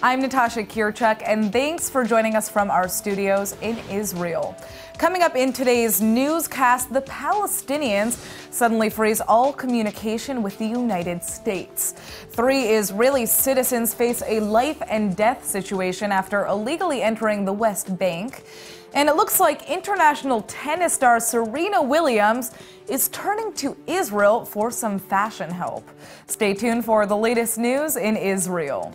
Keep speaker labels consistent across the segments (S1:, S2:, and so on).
S1: I'm Natasha Kirchuk, and thanks for joining us from our studios in Israel. Coming up in today's newscast, the Palestinians suddenly freeze all communication with the United States. 3 Israeli citizens face a life and death situation after illegally entering the West Bank. And it looks like international tennis star Serena Williams is turning to Israel for some fashion help. Stay tuned for the latest news in Israel.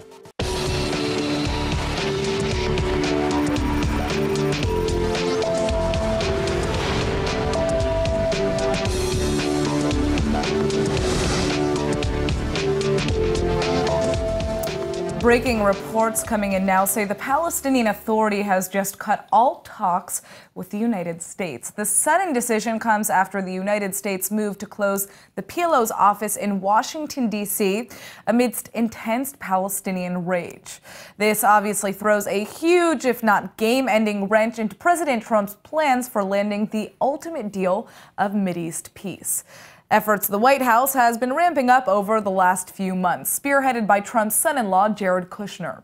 S1: Breaking reports coming in now say the Palestinian Authority has just cut all talks with the United States. The sudden decision comes after the United States moved to close the PLO's office in Washington, D.C. amidst intense Palestinian rage. This obviously throws a huge, if not game-ending wrench into President Trump's plans for landing the ultimate deal of Mideast peace. Efforts the White House has been ramping up over the last few months, spearheaded by Trump's son-in-law, Jared Kushner.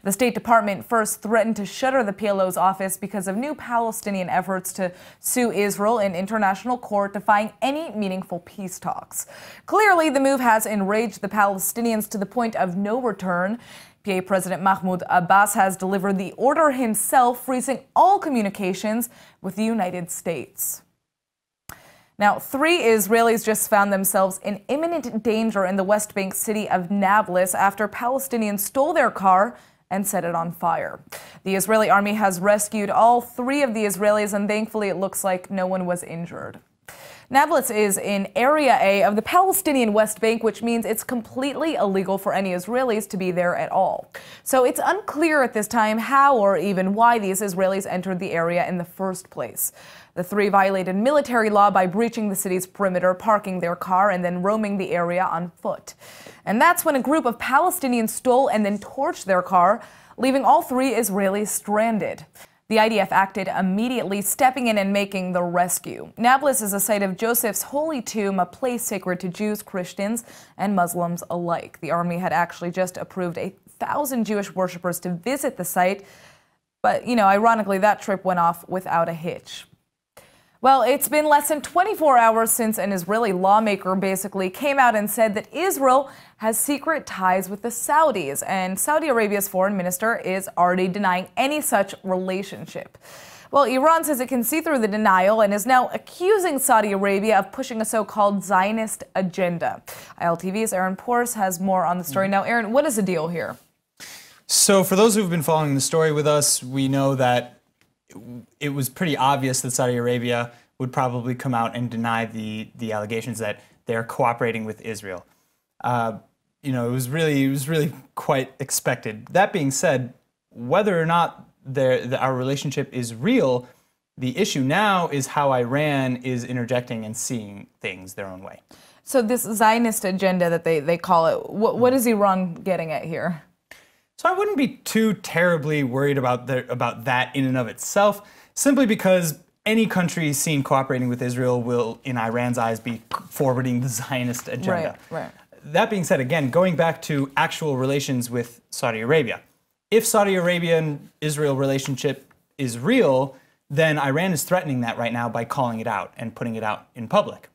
S1: The State Department first threatened to shutter the PLO's office because of new Palestinian efforts to sue Israel in international court, defying any meaningful peace talks. Clearly, the move has enraged the Palestinians to the point of no return. PA President Mahmoud Abbas has delivered the order himself, freezing all communications with the United States. Now, 3 Israelis just found themselves in imminent danger in the West Bank city of Nablus after Palestinians stole their car and set it on fire. The Israeli army has rescued all 3 of the Israelis, and thankfully it looks like no one was injured. Nablus is in Area A of the Palestinian West Bank, which means it's completely illegal for any Israelis to be there at all. So it's unclear at this time how or even why these Israelis entered the area in the first place. The 3 violated military law by breaching the city's perimeter, parking their car, and then roaming the area on foot. And that's when a group of Palestinians stole and then torched their car, leaving all 3 Israelis stranded. The IDF acted immediately, stepping in and making the rescue. Nablus is a site of Joseph's Holy Tomb, a place sacred to Jews, Christians, and Muslims alike. The army had actually just approved 1,000 Jewish worshippers to visit the site, but, ironically, that trip went off without a hitch. Well, it's been less than 24 hours since an Israeli lawmaker basically came out and said that Israel has secret ties with the Saudis, and Saudi Arabia's foreign minister is already denying any such relationship. Well, Iran says it can see through the denial and is now accusing Saudi Arabia of pushing a so-called Zionist agenda. ILTV's Aaron Porras has more on the story. Now, Aaron, what is the deal here?
S2: So for those who've been following the story with us, we know that it was pretty obvious that Saudi Arabia would probably come out and deny the allegations that they are cooperating with Israel. It was really quite expected. That being said, whether or not our relationship is real, the issue now is how Iran is interjecting and seeing things their own way.
S1: So this Zionist agenda that they call it, what is Iran getting at here?
S2: So I wouldn't be too terribly worried about that in and of itself, simply because any country seen cooperating with Israel will, in Iran's eyes, be forwarding the Zionist agenda.
S1: Right.
S2: That being said, again, going back to actual relations with Saudi Arabia, if Saudi Arabia and Israel relationship is real, then Iran is threatening that right now by calling it out and putting it out in public.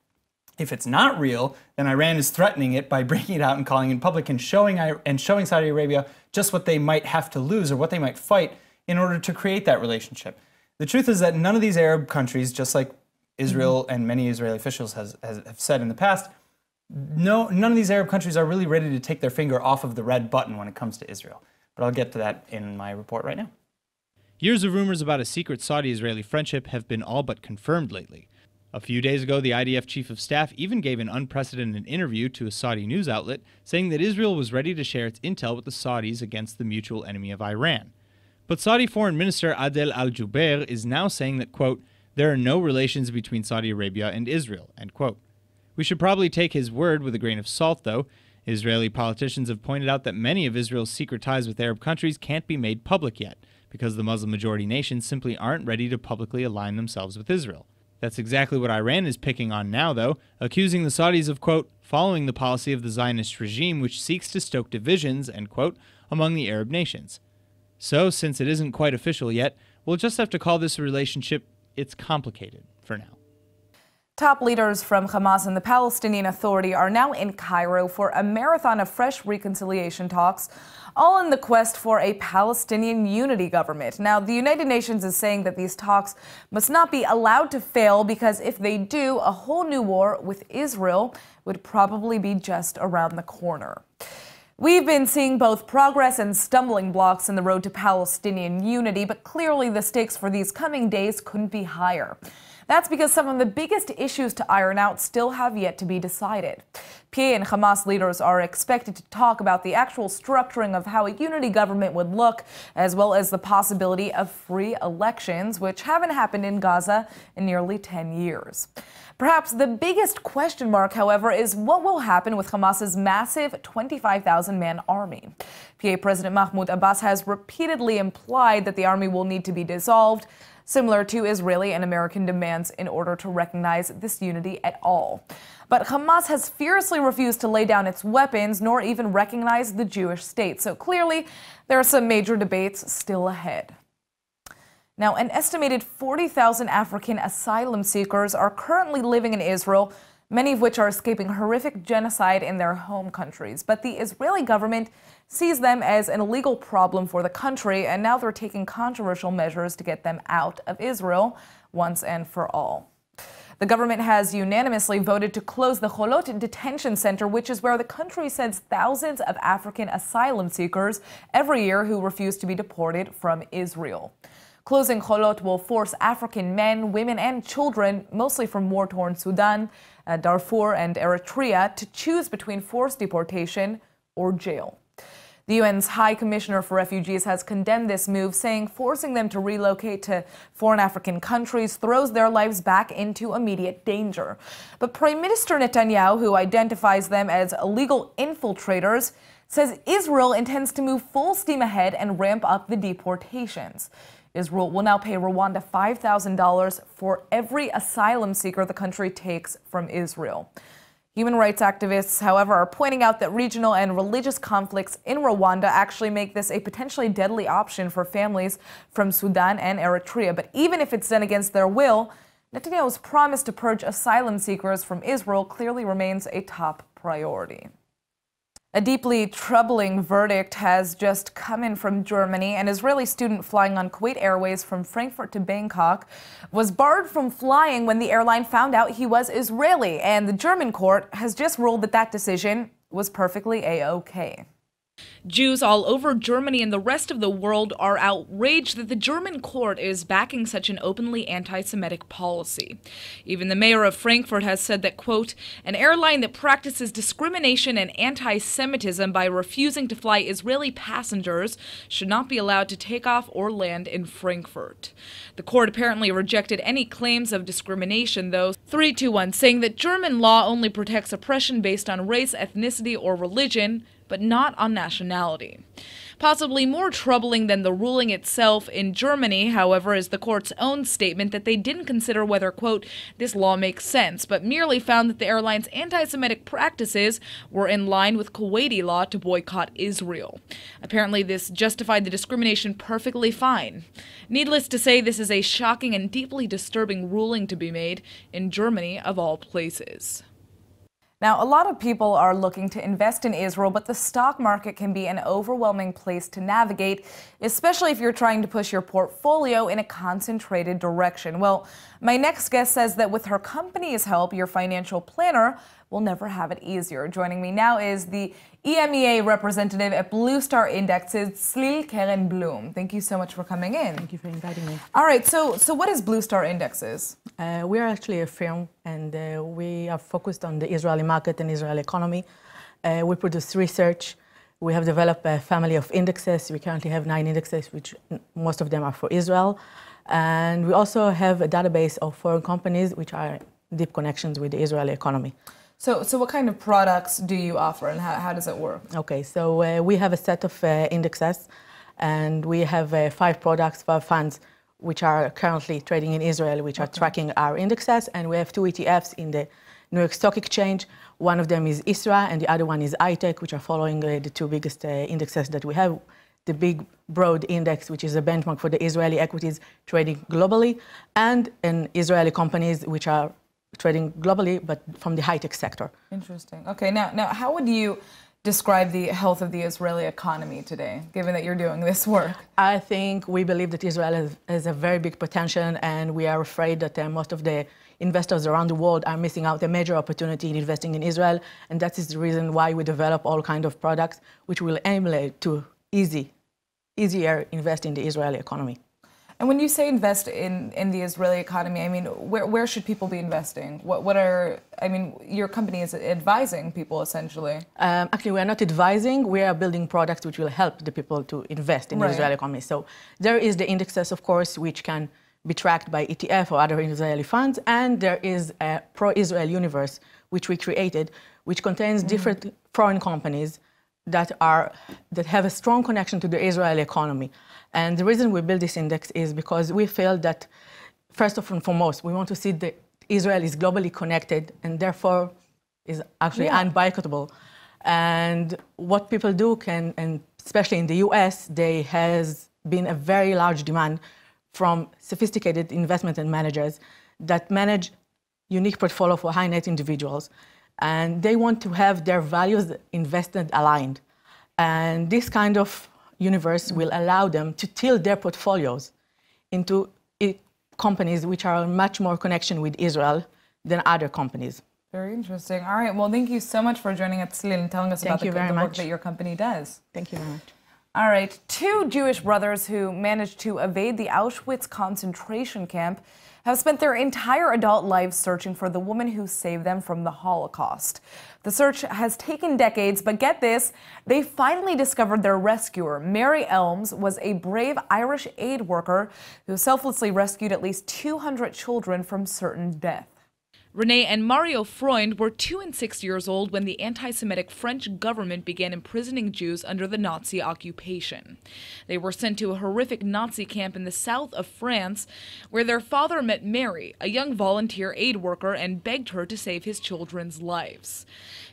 S2: If it's not real, then Iran is threatening it by bringing it out and calling it in public and showing Saudi Arabia just what they might have to lose or what they might fight in order to create that relationship. The truth is that none of these Arab countries, just like Israel and many Israeli officials have said in the past, none of these Arab countries are really ready to take their finger off of the red button when it comes to Israel. But I'll get to that in my report right now.
S3: Years of rumors about a secret Saudi-Israeli friendship have been all but confirmed lately. A few days ago, the IDF chief of staff even gave an unprecedented interview to a Saudi news outlet, saying that Israel was ready to share its intel with the Saudis against the mutual enemy of Iran. But Saudi Foreign Minister Adel al-Jubeir is now saying that, quote, there are no relations between Saudi Arabia and Israel, end quote. We should probably take his word with a grain of salt, though. Israeli politicians have pointed out that many of Israel's secret ties with Arab countries can't be made public yet, because the Muslim-majority nations simply aren't ready to publicly align themselves with Israel. That's exactly what Iran is picking on now, though, accusing the Saudis of, quote, following the policy of the Zionist regime, which seeks to stoke divisions, end quote, among the Arab nations. So, since it isn't quite official yet, we'll just have to call this a relationship it's complicated for now.
S1: Top leaders from Hamas and the Palestinian Authority are now in Cairo for a marathon of fresh reconciliation talks, all in the quest for a Palestinian unity government. Now, the United Nations is saying that these talks must not be allowed to fail because if they do, a whole new war with Israel would probably be just around the corner. We've been seeing both progress and stumbling blocks in the road to Palestinian unity, but clearly the stakes for these coming days couldn't be higher. That's because some of the biggest issues to iron out still have yet to be decided. PA and Hamas leaders are expected to talk about the actual structuring of how a unity government would look, as well as the possibility of free elections, which haven't happened in Gaza in nearly 10 years. Perhaps the biggest question mark, however, is what will happen with Hamas's massive 25,000-man army. PA President Mahmoud Abbas has repeatedly implied that the army will need to be dissolved, similar to Israeli and American demands in order to recognize this unity at all. But Hamas has fiercely refused to lay down its weapons, nor even recognize the Jewish state. So clearly, there are some major debates still ahead. Now, an estimated 40,000 African asylum seekers are currently living in Israel, many of which are escaping horrific genocide in their home countries. But the Israeli government sees them as an illegal problem for the country, and now they're taking controversial measures to get them out of Israel once and for all. The government has unanimously voted to close the Holot detention center, which is where the country sends thousands of African asylum seekers every year who refuse to be deported from Israel. Closing Holot will force African men, women, and children, mostly from war-torn Sudan, Darfur, and Eritrea, to choose between forced deportation or jail. The UN's High Commissioner for Refugees has condemned this move, saying forcing them to relocate to foreign African countries throws their lives back into immediate danger. But Prime Minister Netanyahu, who identifies them as illegal infiltrators, says Israel intends to move full steam ahead and ramp up the deportations. Israel will now pay Rwanda $5,000 for every asylum seeker the country takes from Israel. Human rights activists, however, are pointing out that regional and religious conflicts in Rwanda actually make this a potentially deadly option for families from Sudan and Eritrea. But even if it's done against their will, Netanyahu's promise to purge asylum seekers from Israel clearly remains a top priority. A deeply troubling verdict has just come in from Germany. An Israeli student flying on Kuwait Airways from Frankfurt to Bangkok was barred from flying when the airline found out he was Israeli, and the German court has just ruled that that decision was perfectly A-OK.
S4: Jews all over Germany and the rest of the world are outraged that the German court is backing such an openly anti-Semitic policy. Even the mayor of Frankfurt has said that, quote, an airline that practices discrimination and anti-Semitism by refusing to fly Israeli passengers should not be allowed to take off or land in Frankfurt. The court apparently rejected any claims of discrimination, though, 3-1, saying that German law only protects oppression based on race, ethnicity, or religion, but not on nationality. Possibly more troubling than the ruling itself in Germany, however, is the court's own statement that they didn't consider whether, quote, this law makes sense, but merely found that the airline's anti-Semitic practices were in line with Kuwaiti law to boycott Israel. Apparently, this justified the discrimination perfectly fine. Needless to say, this is a shocking and deeply disturbing ruling to be made in Germany, of all places.
S1: Now, a lot of people are looking to invest in Israel, but the stock market can be an overwhelming place to navigate, especially if you're trying to push your portfolio in a concentrated direction. Well, my next guest says that with her company's help, your financial planner will never have it easier. Joining me now is the EMEA representative at Blue Star Indexes, Slil Keren Bloom. Thank you so much for coming in.
S5: Thank you for inviting me.
S1: All right, so what is Blue Star Indexes?
S5: We are actually a firm, and we are focused on the Israeli market and Israeli economy. We produce research. We have developed a family of indexes. We currently have 9 indexes, which most of them are for Israel. And we also have a database of foreign companies, which are deep connections with the Israeli economy.
S1: So what kind of products do you offer, and how does it work?
S5: Okay, so we have a set of indexes, and we have 5 products, 5 funds, which are currently trading in Israel, which are tracking our indexes, and we have 2 ETFs in the New York Stock Exchange. One of them is ISRA, and the other one is iTech, which are following the two biggest indexes that we have. The big broad index, which is a benchmark for the Israeli equities trading globally, and in Israeli companies which are trading globally, but from the high-tech sector.
S1: Interesting. Okay, now how would you describe the health of the Israeli economy today, given that you're doing this work?
S5: I think we believe that Israel has a very big potential, and we are afraid that most of the investors around the world are missing out a major opportunity in investing in Israel, and that is the reason why we develop all kinds of products which will emulate to easier invest in the Israeli economy.
S1: And when you say invest in the Israeli economy, I mean, where should people be investing? What are, I mean, your company is advising people essentially.
S5: Actually, we are not advising. We are building products which will help the people to invest in the Israeli economy. So there is the indexes, of course, which can be tracked by ETF or other Israeli funds. And there is a pro-Israel universe, which we created, which contains different foreign companies that have a strong connection to the Israeli economy. And the reason we build this index is because we feel that, first and foremost, we want to see that Israel is globally connected and therefore is actually unboycottable. And what people do and especially in the US, there has been a very large demand from sophisticated investment and managers that manage unique portfolio for high net individuals. And they want to have their values invested aligned. And this kind of universe will allow them to tilt their portfolios into companies which are much more connection with Israel than other companies.
S1: Very interesting. All right. Well, thank you so much for joining us today and telling us about the work that your company does.
S5: Thank you very much.
S1: All right. 2 Jewish brothers who managed to evade the Auschwitz concentration camp have spent their entire adult lives searching for the woman who saved them from the Holocaust. The search has taken decades, but get this, they finally discovered their rescuer. Mary Elms was a brave Irish aid worker who selflessly rescued at least 200 children from certain death.
S4: Renee and Mario Freund were 2 and 6 years old when the anti-Semitic French government began imprisoning Jews under the Nazi occupation. They were sent to a horrific Nazi camp in the south of France, where their father met Mary, a young volunteer aid worker, and begged her to save his children's lives.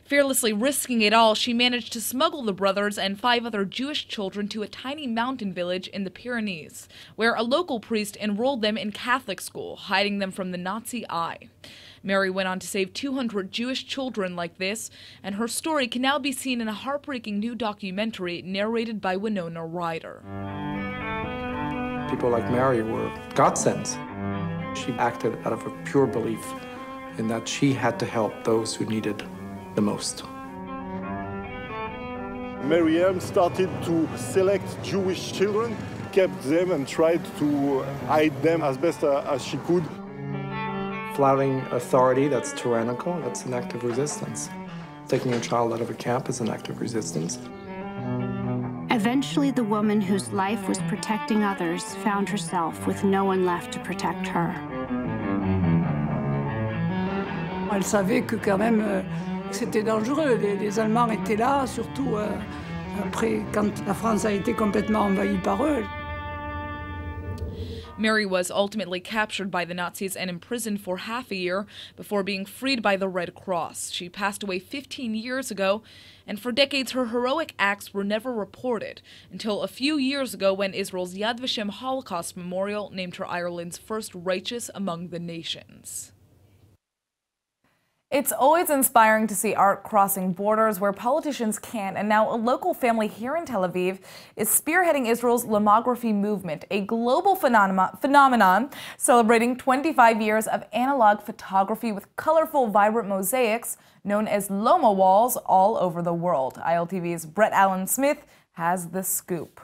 S4: Fearlessly risking it all, she managed to smuggle the brothers and 5 other Jewish children to a tiny mountain village in the Pyrenees, where a local priest enrolled them in Catholic school, hiding them from the Nazi eye. Mary went on to save 200 Jewish children like this, and her story can now be seen in a heartbreaking new documentary narrated by Winona Ryder.
S6: People like Mary were God sent. She acted out of a pure belief in that she had to help those who needed the most.
S7: Mary Elms started to select Jewish children, kept them and tried to hide them as best as she could.
S6: Flouting authority that's tyrannical, that's an act of resistance. Taking a child out of a camp is an act of resistance.
S8: Eventually, the woman whose life was protecting others found herself with no one left to protect her.
S9: Elle savait que quand même c'était dangereux. Les Allemands étaient là, surtout après quand la France a été complètement envahie par eux.
S4: Mary was ultimately captured by the Nazis and imprisoned for half a year before being freed by the Red Cross. She passed away 15 years ago, and for decades her heroic acts were never reported, until a few years ago when Israel's Yad Vashem Holocaust Memorial named her Ireland's first righteous among the nations.
S1: It's always inspiring to see art crossing borders where politicians can't, and now a local family here in Tel Aviv is spearheading Israel's Lomography movement, a global phenomenon celebrating 25 years of analog photography with colorful, vibrant mosaics known as Lomo walls all over the world. ILTV's Brett Allen Smith has the scoop.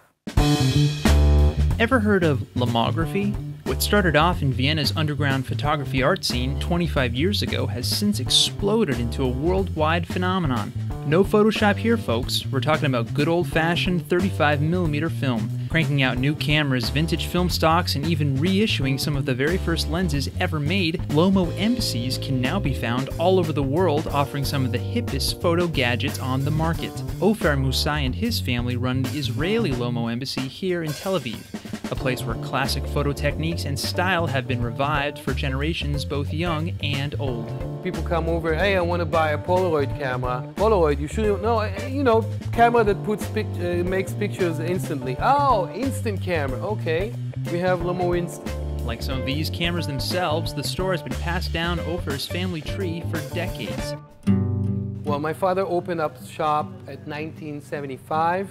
S10: Ever heard of Lomography? What started off in Vienna's underground photography art scene 25 years ago has since exploded into a worldwide phenomenon. No Photoshop here, folks. We're talking about good old-fashioned 35mm film, cranking out new cameras, vintage film stocks, and even reissuing some of the very first lenses ever made. Lomo embassies can now be found all over the world, offering some of the hippest photo gadgets on the market. Ofer Musai and his family run the Israeli Lomo embassy here in Tel Aviv. a place where classic photo techniques and style have been revived for generations both young and old.
S11: People come over, hey, I want to buy a Polaroid camera. Polaroid, you shouldn't, no, you know, camera that makes pictures instantly. Oh, instant camera, okay. We have Lomo Instant.
S10: Like some of these cameras themselves, the store has been passed down Ofer's family tree for decades.
S11: Well, my father opened up shop at 1975,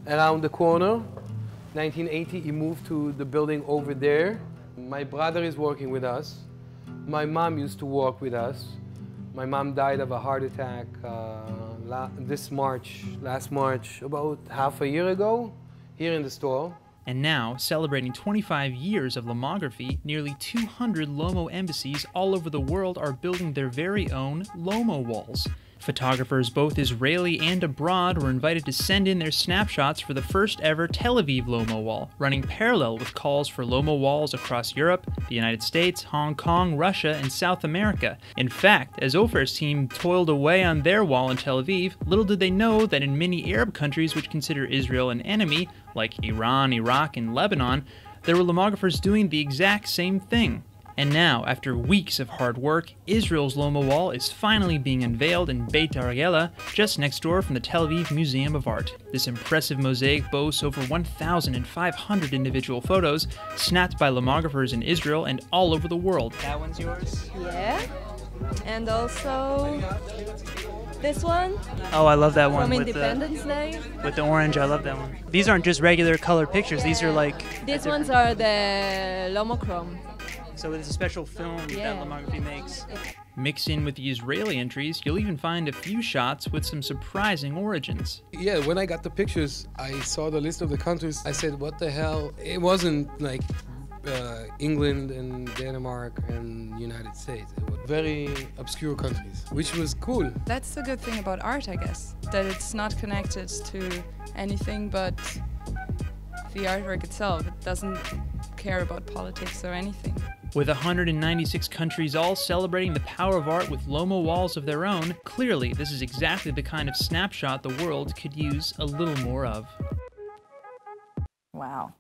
S11: around the corner. 1980, he moved to the building over there. My brother is working with us. My mom used to work with us. My mom died of a heart attack last March, about half a year ago, here in the store.
S10: And now, celebrating 25 years of Lomography, nearly 200 Lomo embassies all over the world are building their very own Lomo walls. Photographers both Israeli and abroad were invited to send in their snapshots for the first ever Tel Aviv Lomo wall, running parallel with calls for Lomo walls across Europe, the United States, Hong Kong, Russia, and South America. In fact, as Ofer's team toiled away on their wall in Tel Aviv, little did they know that in many Arab countries which consider Israel an enemy, like Iran, Iraq, and Lebanon, there were Lomographers doing the exact same thing. And now, after weeks of hard work, Israel's Lomo wall is finally being unveiled in Beit Ariela, just next door from the Tel Aviv Museum of Art. This impressive mosaic boasts over 1,500 individual photos, snapped by Lomographers in Israel and all over the world.
S12: That one's yours? Yeah. And also this one.
S10: Oh, I love that one.
S12: From Independence Day.
S10: With the orange, I love that one. These aren't just regular color pictures, these are like...
S12: These ones are the Lomochrome.
S10: So it's a special film that Lomography makes. Mixed in with the Israeli entries, you'll even find a few shots with some surprising origins.
S11: Yeah, when I got the pictures, I saw the list of the countries. I said, what the hell? It wasn't like England and Denmark and United States. It was very obscure countries, which was cool.
S13: That's the good thing about art, I guess, that it's not connected to anything but the artwork itself. It doesn't care about politics or anything.
S10: With 196 countries all celebrating the power of art with Lomo walls of their own, clearly this is exactly the kind of snapshot the world could use a little more of.
S1: Wow.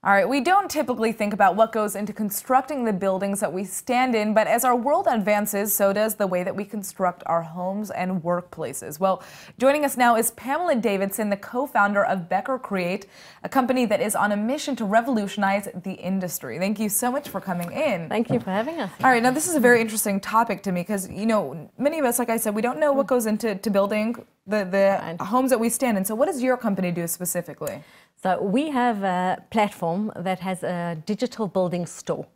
S1: All right, we don't typically think about what goes into constructing the buildings that we stand in, but as our world advances, so does the way that we construct our homes and workplaces. Well, joining us now is Pamela Davidson, the co-founder of Becker Create, a company that is on a mission to revolutionize the industry. Thank you so much for coming in.
S5: Thank you for having us.
S1: All right, now this is a very interesting topic to me because, you know, many of us, like I said, we don't know what goes into building the homes that we stand in. So what does your company do specifically?
S5: So we have a platform that has a digital building store.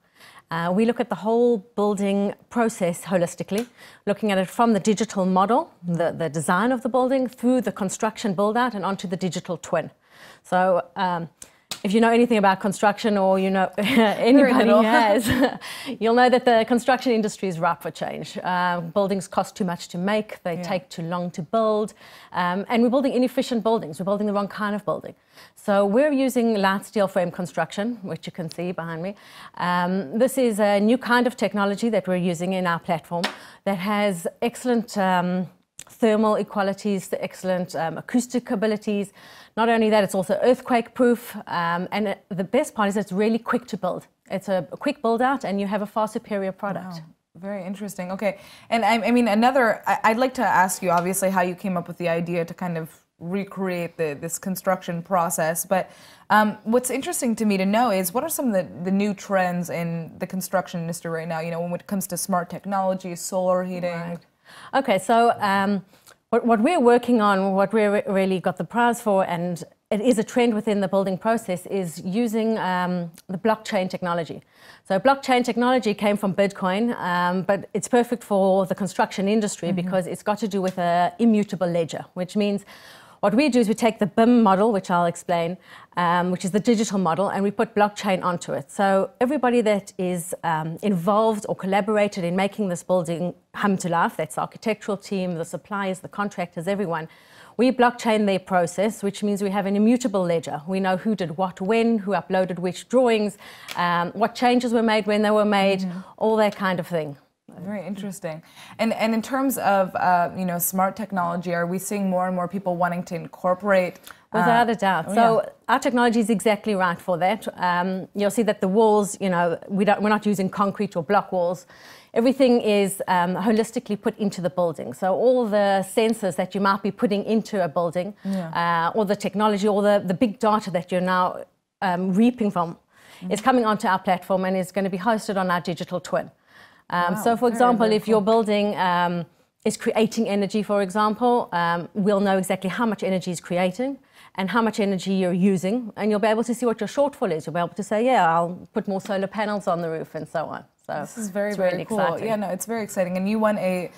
S5: We look at the whole building process holistically, looking at it from the digital model, the design of the building, through the construction build-out and onto the digital twin. So if you know anything about construction, or you know anybody who has, you'll know that the construction industry is ripe for change. Buildings cost too much to make, they take too long to build, and we're building inefficient buildings. We're building the wrong kind of building. So we're using light steel frame construction, which you can see behind me. This is a new kind of technology that we're using in our platform that has excellent thermal equalities, the excellent acoustic abilities. Not only that, it's also earthquake proof, and the best part is it's really quick to build. It's a quick build out and you have a far superior product.
S1: Wow. Very interesting. Okay, and I mean, I'd like to ask you obviously how you came up with the idea to kind of recreate this construction process, but what's interesting to me to know is what are some of the new trends in the construction industry right now, you know, when it comes to smart technology, solar heating?
S5: Right. Okay, so what we're working on, what we really got the prize for, and it is a trend within the building process, is using the blockchain technology. So blockchain technology came from Bitcoin, but it's perfect for the construction industry because it's got to do with an immutable ledger, which means what we do is we take the BIM model, which I'll explain, which is the digital model, and we put blockchain onto it. So everybody that is involved or collaborated in making this building come to life, that's the architectural team, the suppliers, the contractors, everyone, we blockchain their process, which means we have an immutable ledger. We know who did what when, who uploaded which drawings, what changes were made when they were made, all that kind of thing.
S1: Very interesting. And in terms of smart technology, are we seeing more and more people wanting to incorporate?
S14: Without a doubt. So our technology is exactly right for that. You'll see that the walls, we're not using concrete or block walls. Everything is holistically put into the building. So all the sensors that you might be putting into a building, or the technology, or the big data that you're now reaping from, is coming onto our platform and is going to be hosted on our digital twin. So, for example, if your building is creating energy, for example, we'll know exactly how much energy is creating and how much energy you're using, and you'll be able to see what your shortfall is. You'll be able to say, yeah, I'll put more solar panels on the roof and so on. So
S1: this is very,
S14: really
S1: cool.
S14: exciting.
S1: Yeah, no, it's very exciting. And you won a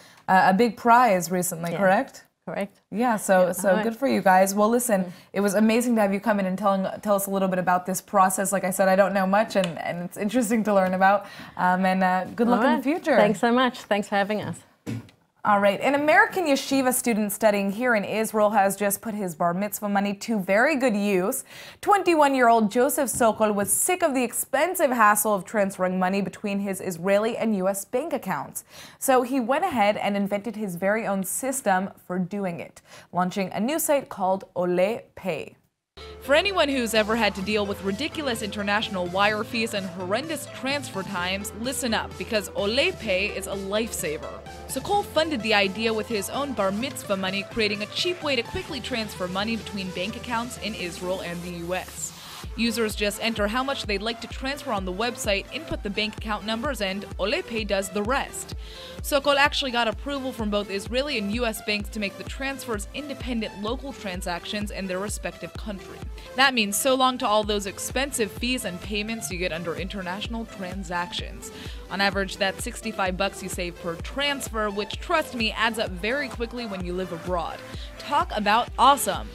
S1: big prize recently, correct?
S14: Correct.
S1: Yeah, so good for you guys. Well, listen, it was amazing to have you come in and tell us a little bit about this process. Like I said, I don't know much, and it's interesting to learn about. And good luck in the future.
S14: Thanks so much. Thanks for having us.
S1: All right, an American yeshiva student studying here in Israel has just put his bar mitzvah money to very good use. 21-year-old Joseph Sokol was sick of the expensive hassle of transferring money between his Israeli and U.S. bank accounts. So he went ahead and invented his very own system for doing it, launching a new site called Olay Pay.
S4: For anyone who's ever had to deal with ridiculous international wire fees and horrendous transfer times, listen up, because Olay Pay is a lifesaver. Sokol funded the idea with his own bar mitzvah money, creating a cheap way to quickly transfer money between bank accounts in Israel and the U.S. Users just enter how much they'd like to transfer on the website, input the bank account numbers, and Olay Pay does the rest. Sokol actually got approval from both Israeli and U.S. banks to make the transfers independent local transactions in their respective country. That means so long to all those expensive fees and payments you get under international transactions. On average, that's $65 you save per transfer, which, trust me, adds up very quickly when you live abroad. Talk about awesome!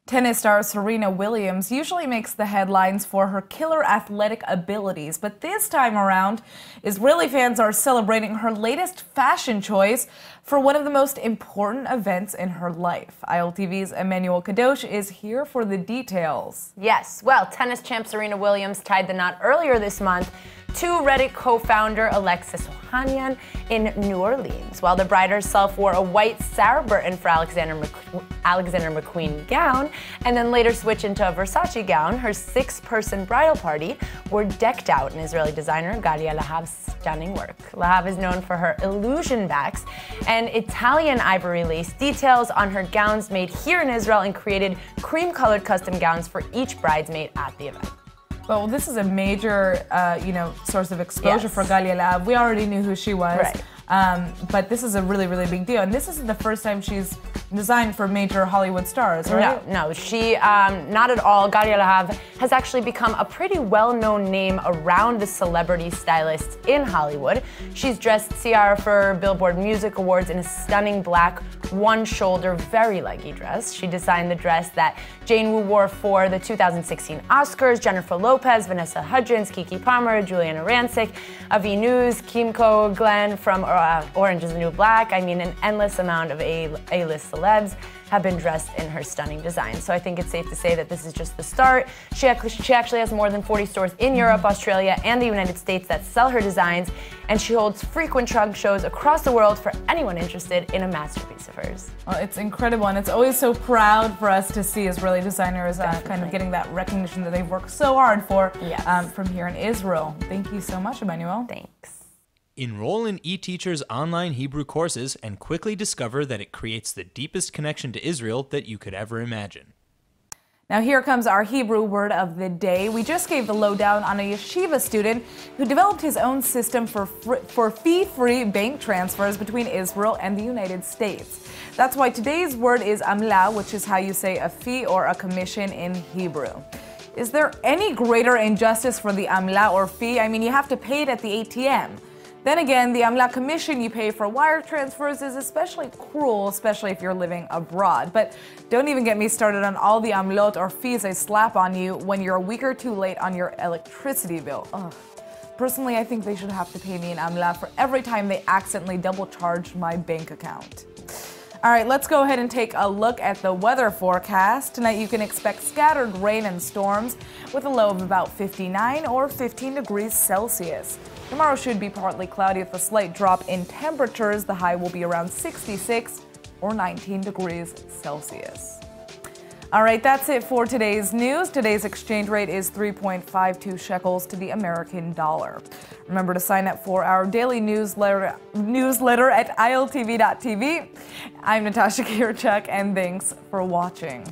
S1: Tennis star Serena Williams usually makes the headlines for her killer athletic abilities, but this time around, Israeli fans are celebrating her latest fashion choice for one of the most important events in her life. ILTV's Emmanuel Kadosh is here for the details.
S15: Yes, well, tennis champ Serena Williams tied the knot earlier this month to Reddit co-founder Alexis Ohanian in New Orleans, while the bride herself wore a white Sarah Burton for Alexander McQueen gown, and then later switched into a Versace gown. Her 6-person bridal party were decked out in Israeli designer Galia Lahav's stunning work. Lahav is known for her illusion backs and Italian ivory lace details on her gowns made here in Israel, and created cream-colored custom gowns for each bridesmaid at the event.
S1: Well, this is a major, source of exposure for Galia Lahav. We already knew who she was, but this is a really, really big deal. And this isn't the first time she's designed for major Hollywood stars, right?
S15: No, she, not at all. Galia Lahav has actually become a pretty well-known name around the celebrity stylists in Hollywood. She's dressed Ciara for Billboard Music Awards in a stunning black, one-shoulder, very leggy dress. She designed the dress that Jane Wu wore for the 2016 Oscars, Jennifer Lopez, Vanessa Hudgens, Keke Palmer, Juliana Rancic, Avi News, Kimco Glenn from Orange is the New Black. I mean, an endless amount of A-list celebs have been dressed in her stunning design. So I think it's safe to say that this is just the start. She actually has more than 40 stores in Europe, Australia, and the United States that sell her designs, and she holds frequent trunk shows across the world for anyone interested in a masterpiece of hers.
S1: Well, it's incredible, and it's always so proud for us to see Israeli designers kind of getting that recognition that they've worked so hard for from here in Israel. Thank you so much, Emmanuel.
S15: Thanks.
S16: Enroll in eTeacher's online Hebrew courses and quickly discover that it creates the deepest connection to Israel that you could ever imagine.
S1: Now here comes our Hebrew word of the day. We just gave the lowdown on a yeshiva student who developed his own system for fee-free bank transfers between Israel and the United States. That's why today's word is amla, which is how you say a fee or a commission in Hebrew. Is there any greater injustice for the amla or fee? I mean, you have to pay it at the ATM. Then again, the amla commission you pay for wire transfers is especially cruel, especially if you're living abroad. But don't even get me started on all the amlot or fees they slap on you when you're a week or two late on your electricity bill. Ugh. Personally, I think they should have to pay me an amla for every time they accidentally double charge my bank account. All right, let's go ahead and take a look at the weather forecast. Tonight you can expect scattered rain and storms with a low of about 59 or 15 degrees Celsius. Tomorrow should be partly cloudy with a slight drop in temperatures. The high will be around 66 or 19 degrees Celsius. All right, that's it for today's news. Today's exchange rate is 3.52 shekels to the American dollar. Remember to sign up for our daily newsletter at iltv.tv. I'm Natasha Kirchuk, and thanks for watching.